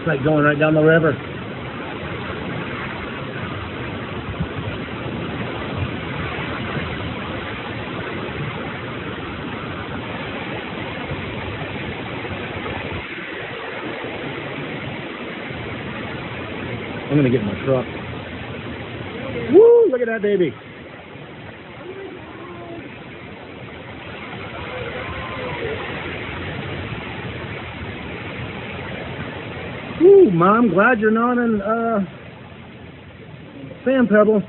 It's like going right down the river. I'm gonna get in my truck. Woo! Look at that baby. Woo, Mom, glad you're not in Sand Pebble.